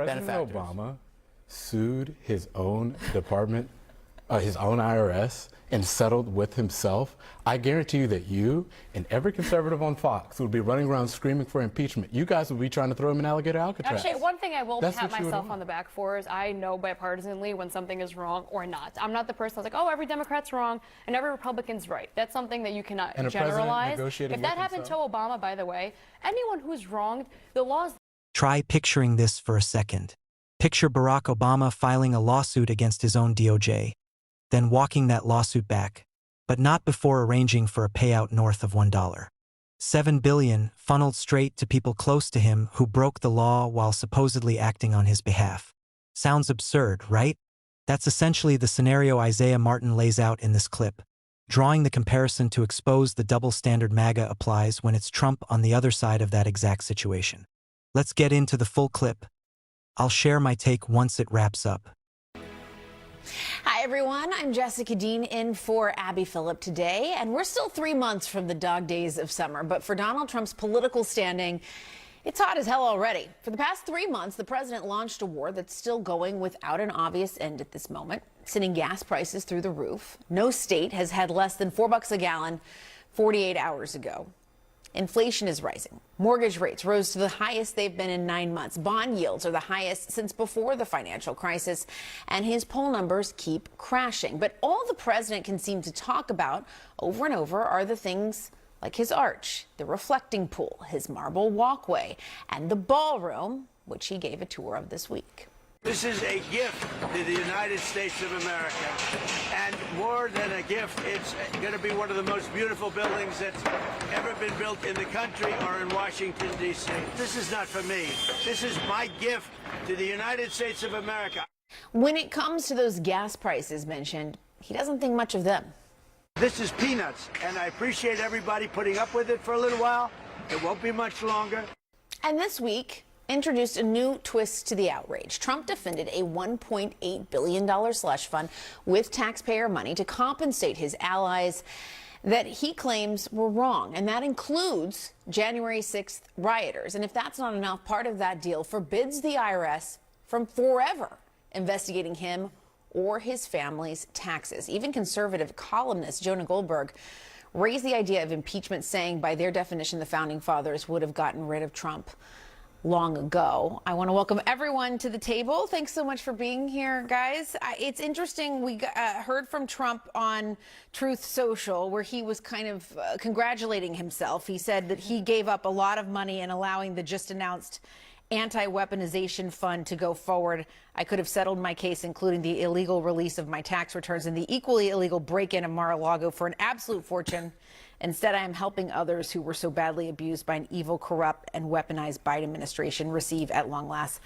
President Obama sued his own department, his own IRS, and settled with himself. I guarantee you that you and every conservative on Fox would be running around screaming for impeachment. You guys would be trying to throw him in alligator Alcatraz. Actually, one thing I will pat myself on the back for is I know bipartisanly when something is wrong or not. I'm not the person that's like, oh, every Democrat's wrong and every Republican's right. That's something that you cannot generalize. If that happened to Obama, by the way, anyone who's wronged, the laws. Try picturing this for a second. Picture Barack Obama filing a lawsuit against his own DOJ, then walking that lawsuit back, but not before arranging for a payout north of $1. $7 billion funneled straight to people close to him who broke the law while supposedly acting on his behalf. Sounds absurd, right? That's essentially the scenario Isaiah Martin lays out in this clip, drawing the comparison to expose the double standard MAGA applies when it's Trump on the other side of that exact situation. Let's get into the full clip. I'll share my take once it wraps up. Hi, everyone. I'm Jessica Dean in for Abby Phillip today, and we're still 3 months from the dog days of summer. But for Donald Trump's political standing, it's hot as hell already. For the past 3 months, the president launched a war that's still going without an obvious end at this moment, sending gas prices through the roof. No state has had less than $4 a gallon 48 hours ago. Inflation is rising. Mortgage rates rose to the highest they've been in 9 months. Bond yields are the highest since before the financial crisis, and his poll numbers keep crashing. But all the president can seem to talk about over and over are the things like his arch, the reflecting pool, his marble walkway, and the ballroom, which he gave a tour of this week. This is a gift to the United States of America. And more than a gift, it's going to be one of the most beautiful buildings that's ever been built in the country or in Washington, D.C. This is not for me. This is my gift to the United States of America. When it comes to those gas prices mentioned, he doesn't think much of them. This is peanuts, and I appreciate everybody putting up with it for a little while. It won't be much longer. And this week introduced a new twist to the outrage. Trump defended a $1.8 billion slush fund with taxpayer money to compensate his allies that he claims were wrong. And that includes January 6th rioters. And if that's not enough, part of that deal forbids the IRS from forever investigating him or his family's taxes. Even conservative columnist Jonah Goldberg raised the idea of impeachment, saying by their definition, the founding fathers would have gotten rid of Trump long ago. I want to welcome everyone to the table. Thanks so much for being here, guys. It's interesting. We heard from Trump on Truth Social, where he was kind of congratulating himself. He said that he gave up a lot of money in allowing the just announced anti-weaponization fund to go forward. I could have settled my case, including the illegal release of my tax returns and the equally illegal break-in of Mar-a-Lago for an absolute fortune. Instead, I am helping others who were so badly abused by an evil, corrupt, and weaponized Biden administration receive, at long last,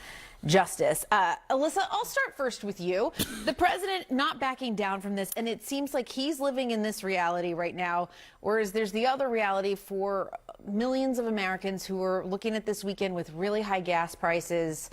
justice. Alyssa, I'll start first with you. The president not backing down from this, and it seems like he's living in this reality right now, whereas there's the other reality for millions of Americans who are looking at this weekend with really high gas prices,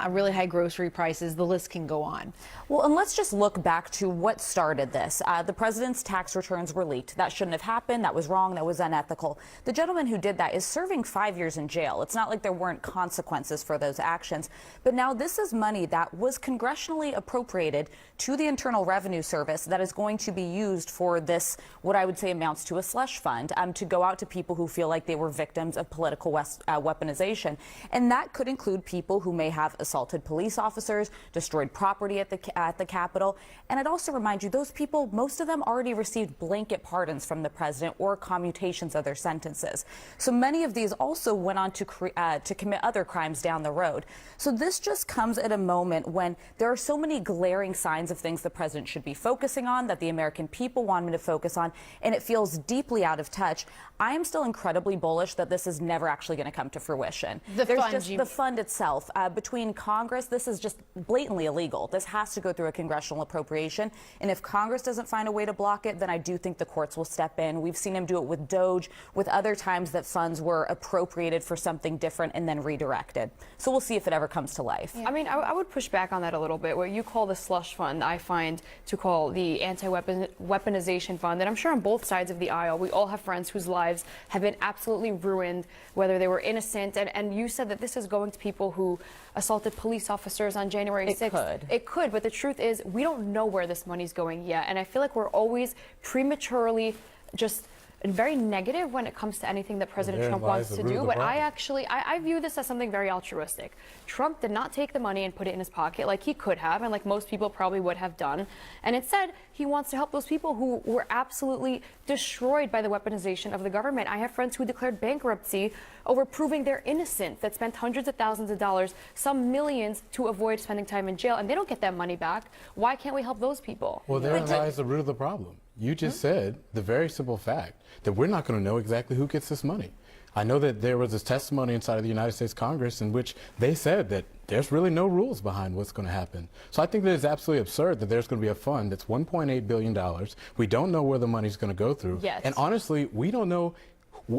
really high grocery prices. The list can go on. Well, and let's just look back to what started this. The president's tax returns were leaked. That shouldn't have happened. That was wrong. That was unethical. The gentleman who did that is serving 5 years in jail. It's not like there weren't consequences for those actions. But now this is money that was congressionally appropriated to the Internal Revenue Service that is going to be used for this, what I would say amounts to a slush fund, to go out to people who feel like they were victims of political weaponization. And that could include people who may have assaulted police officers, destroyed property at the Capitol. And I'd also remind you, those people, most of them already received blanket pardons from the president or commutations of their sentences. So many of these also went on to commit other crimes down the road. So this just comes at a moment when there are so many glaring signs of things the president should be focusing on, that the American people want him to focus on, and it feels deeply out of touch. I am still incredibly bullish that this is never actually going to come to fruition. The fund itself, between Congress, this is just blatantly illegal. This has to go through a congressional appropriation, and if Congress doesn't find a way to block it, then I do think the courts will step in. We've seen him do it with Doge, with other times that funds were appropriated for something different and then redirected. So we'll see if it ever comes to life. I mean, I would push back on that a little bit. What you call the slush fund, I find to call the anti-weaponization fund. And I'm sure on both sides of the aisle, we all have friends whose lives have been absolutely ruined, whether they were innocent. And you said that this is going to people who assaulted police officers on January 6th. It could, but the truth is we don't know where this money's going yet. And I feel like we're always prematurely just very negative when it comes to anything that President Trump wants to do. But I view this as something very altruistic. Trump did not take the money and put it in his pocket like he could have and like most people probably would have done. And instead, he wants to help those people who were absolutely destroyed by the weaponization of the government. I have friends who declared bankruptcy over proving they're innocent, that spent hundreds of thousands of dollars, some millions, to avoid spending time in jail, and they don't get that money back. Why can't we help those people? Well, therein lies the root of the problem. You just said the very simple fact that we're not going to know exactly who gets this money. I know that there was this testimony inside of the United States Congress in which they said that there's really no rules behind what's going to happen. So I think that it's absolutely absurd that there's going to be a fund that's $1.8 billion. We don't know where the money's going to go through. Yes. And honestly, we don't know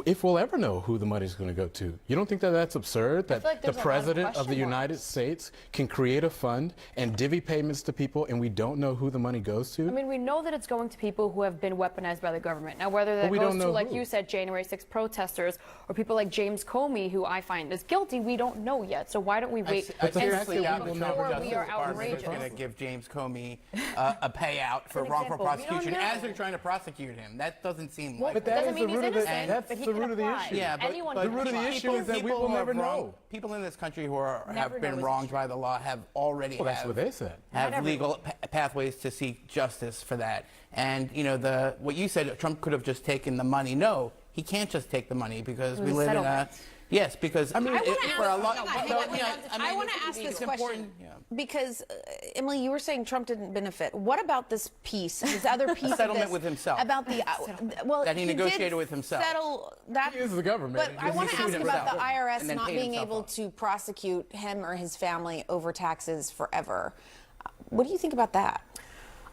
if we'll ever know who the money's going to go to. You don't think that that's absurd, that like the President of the United States can create a fund and divvy payments to people and we don't know who the money goes to? I mean, we know that it's going to people who have been weaponized by the government. Now, whether that goes to, like you said, January 6th protesters or people like James Comey, who I find is guilty, we don't know yet. So why don't we wait and see before we are outrageous? Going to give James Comey a payout for wrongful prosecution as they're trying to prosecute him. That doesn't seem like. But that doesn't mean he's innocent. That's the root of the issue. Yeah, but the root of the issue is that we will never know. People in this country who have been wronged by the law have already that's what they said. Have legal pathways to seek justice for that. And you know, what you said, Trump could have just taken the money. No, he can't just take the money because we live in a. Yes, because I mean, I want to ask this question because Emily, you were saying Trump didn't benefit. What about this piece, this other piece, settlement with himself about the that he negotiated with himself? Settle that. He is the government. But I want to ask about the IRS not being able to prosecute him or his family over taxes forever. What do you think about that?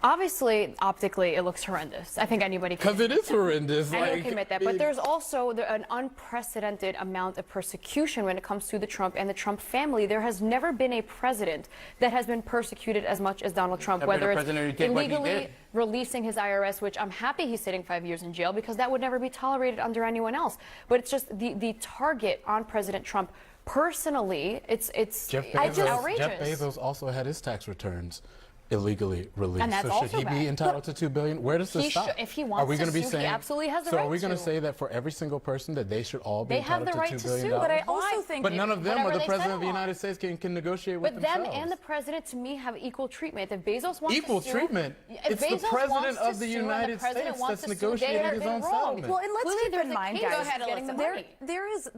Obviously, optically, it looks horrendous. I think anybody can. Because it is horrendous. Anyone can admit that. But there's also an unprecedented amount of persecution when it comes to the Trump and the Trump family. There has never been a president that has been persecuted as much as Donald Trump, whether it's illegally releasing his IRS, which I'm happy he's sitting 5 years in jail because that would never be tolerated under anyone else. But it's just the target on President Trump. Personally, it's outrageous. Jeff Bezos also had his tax returns illegally released. And that's so should he be entitled to $2 billion? Where does this stop? If he wants to sue, he absolutely has the right to. So are we going to say that for every single person that they should all be entitled to $2 billion? They have the right to sue, but I also think. But none of them or the President of the United States can negotiate with themselves. But them and the President, to me, have equal treatment. If Bezos wants equal to sue, treatment? It's the President of the United States that's negotiating his own settlement. Well, and let's keep in mind, guys, there is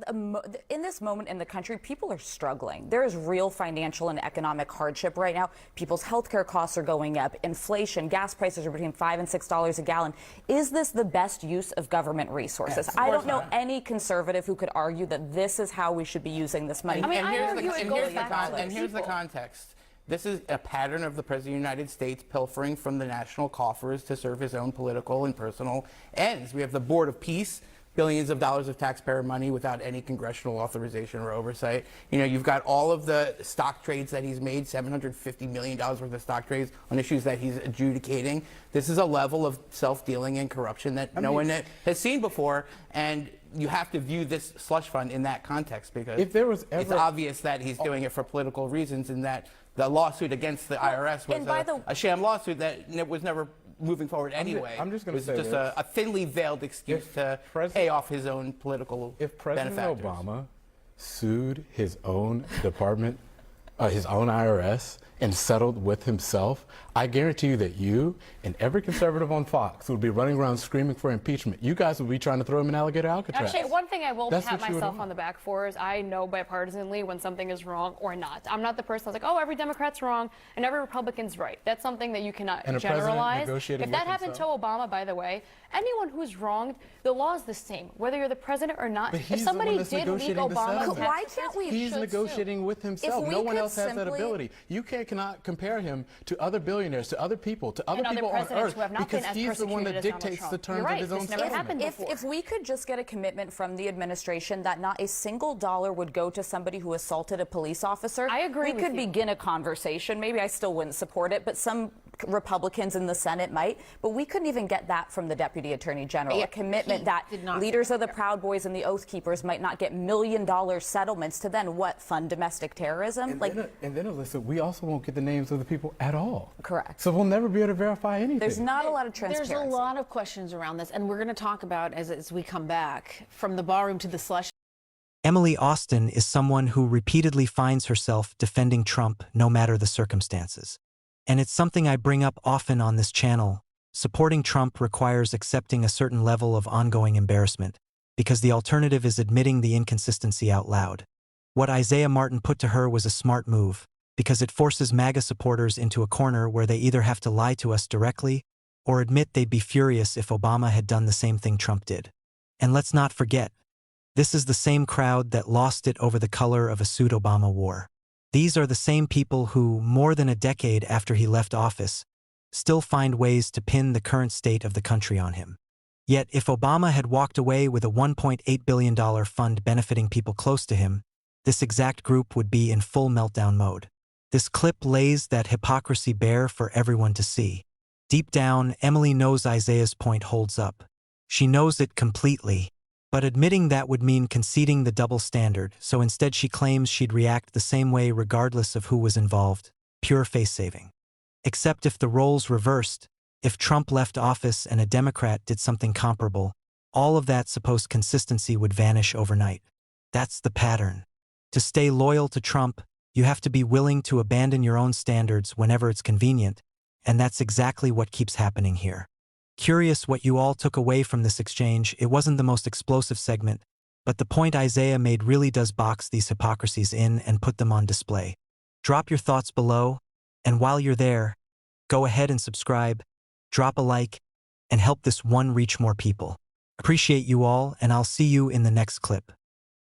in this moment in the country, people are struggling. There is real financial and economic hardship right now. People's healthcare costs are going up. Inflation, gas prices are between $5 and $6 a gallon. Is this the best use of government resources? I don't know any conservative who could argue that this is how we should be using this money. And here's the context. This is a pattern of the President of the United States pilfering from the national coffers to serve his own political and personal ends. We have the Board of Peace, billions of dollars of taxpayer money without any congressional authorization or oversight. You know, you've got all of the stock trades that he's made, $750 million worth of stock trades on issues that he's adjudicating. This is a level of self-dealing and corruption that no one has seen before, and you have to view this slush fund in that context because it's obvious that he's doing it for political reasons and that the lawsuit against the IRS was a sham lawsuit that was never moving forward anyway. I'm just going to say it was just a thinly veiled excuse to pay off his own political If President benefactors. Obama sued his own department, his own IRS, and settled with himself, I guarantee you that you and every conservative on Fox would be running around screaming for impeachment. You guys would be trying to throw him in alligator Alcatraz. Actually, one thing I will pat myself on the back for is I know bipartisanly when something is wrong or not. I'm not the person that's like, oh, every Democrat's wrong and every Republican's right. That's something that you cannot generalize. If that happened to Obama, by the way, anyone who's wronged, the law is the same, whether you're the president or not. If somebody did leak Obama, why can't we? He's negotiating with himself. No one else has that ability. You cannot compare him to other billionaires, to other people, to other people on earth, because he's the one that dictates the terms of his own settlement. If we could just get a commitment from the administration that not a single dollar would go to somebody who assaulted a police officer, I agree we could begin a conversation. Maybe I still wouldn't support it, but some Republicans in the Senate might. But we couldn't even get that from the Deputy Attorney General, a commitment that leaders of the Proud Boys and the Oath Keepers might not get $1 million settlements to then what, fund domestic terrorism? And then, Alyssa, we also won't get the names of the people at all. Correct. So we'll never be able to verify anything. There's not a lot of transparency. There's a lot of questions around this, and we're going to talk about as we come back, from the ballroom to the slush. Emily Austin is someone who repeatedly finds herself defending Trump no matter the circumstances. And it's something I bring up often on this channel. Supporting Trump requires accepting a certain level of ongoing embarrassment, because the alternative is admitting the inconsistency out loud. What Isaiah Martin put to her was a smart move, because it forces MAGA supporters into a corner where they either have to lie to us directly or admit they'd be furious if Obama had done the same thing Trump did. And let's not forget, this is the same crowd that lost it over the color of a suit Obama wore. These are the same people who, more than a decade after he left office, still find ways to pin the current state of the country on him. Yet, if Obama had walked away with a $1.8 billion fund benefiting people close to him, this exact group would be in full meltdown mode. This clip lays that hypocrisy bare for everyone to see. Deep down, Emily knows Isaiah's point holds up. She knows it completely. But admitting that would mean conceding the double standard, so instead she claims she'd react the same way regardless of who was involved. Pure face-saving. Except if the roles reversed, if Trump left office and a Democrat did something comparable, all of that supposed consistency would vanish overnight. That's the pattern. To stay loyal to Trump, you have to be willing to abandon your own standards whenever it's convenient, and that's exactly what keeps happening here. Curious what you all took away from this exchange. It wasn't the most explosive segment, but the point Isaiah made really does box these hypocrisies in and put them on display. Drop your thoughts below, and while you're there, go ahead and subscribe, drop a like, and help this one reach more people. Appreciate you all, and I'll see you in the next clip.